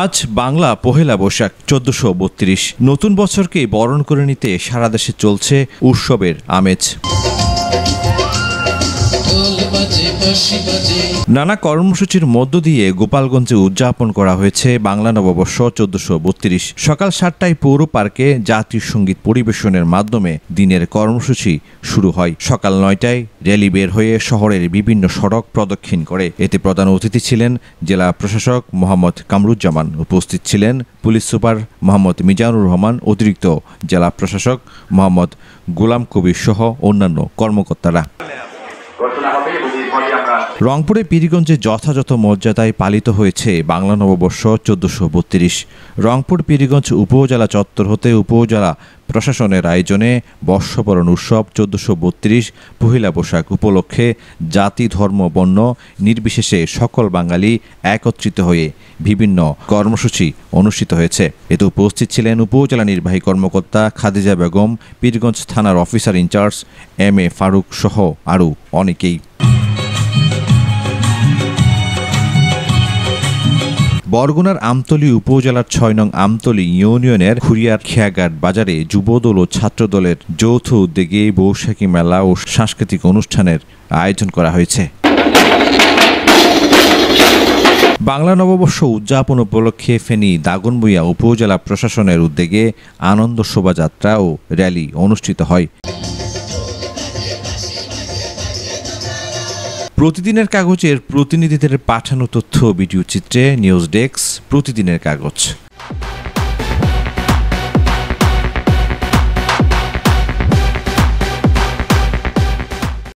আজ বাংলা পহেলা বৈশাখ ১৪৩২। নতুন বছরকে বরণ করে নিতে সারা দেশে চলছে উৎসবের আমেজ। নানা কর্মসূচির মধ্য দিয়ে গোপালগঞ্জে উদযাপন করা হয়েছে বাংলা নববর্ষ ১৪৩২। সকাল ৭টায় পৌর পার্কে জাতীয় সঙ্গীত পরিবেশনের মাধ্যমে দিনের কর্মসূচি শুরু হয়। সকাল ৯টায় র্যালি বের হয়ে শহরের বিভিন্ন সড়ক প্রদক্ষিণ করে। এতে প্রধান অতিথি ছিলেন জেলা প্রশাসক মোহাম্মদ কামরুজ্জামান। উপস্থিত ছিলেন পুলিশ সুপার মোহাম্মদ মিজানুর রহমান, অতিরিক্ত জেলা প্রশাসক মোহাম্মদ গোলাম কবির সহ অন্যান্য কর্মকর্তারা। রংপুরে পীরগঞ্জে যথাযথ মর্যাদায় পালিত হয়েছে বাংলা নববর্ষ ১৪৩২। রংপুর পীরগঞ্জ উপজেলা চত্বর হতে উপজেলা প্রশাসনের আয়োজনে বর্ষবরণ উৎসব ১৪৩২ পহেলা বৈশাখ উপলক্ষে জাতি, ধর্ম, বর্ণ নির্বিশেষে সকল বাঙালি একত্রিত হয়ে বিভিন্ন কর্মসূচি অনুষ্ঠিত হয়েছে। এতে উপস্থিত ছিলেন উপজেলা নির্বাহী কর্মকর্তা খাদিজা বেগম, পীরগঞ্জ থানার অফিসার ইনচার্জ এম.এ. ফারুক সহ আরও অনেকেই। বরগুনার আমতলী উপজেলার ৬ নং আমতলী ইউনিয়নের খুরিয়ার খেয়াঘাট বাজারে যুবদল ও ছাত্রদলের যৌথ উদ্যোগে বৈশাখী মেলা ও সাংস্কৃতিক অনুষ্ঠানের আয়োজন করা হয়েছে। বাংলা নববর্ষ উদযাপন উপলক্ষে ফেনী দাগনভূঞা উপজেলা প্রশাসনের উদ্যোগে আনন্দ শোভাযাত্রা ও র্যালি অনুষ্ঠিত হয়। প্রতিদিনের কাগজের প্রতিনিধিদের পাঠানো তথ্য ভিডিও চিত্রে নিউজ ডেস্ক, প্রতিদিনের কাগজ।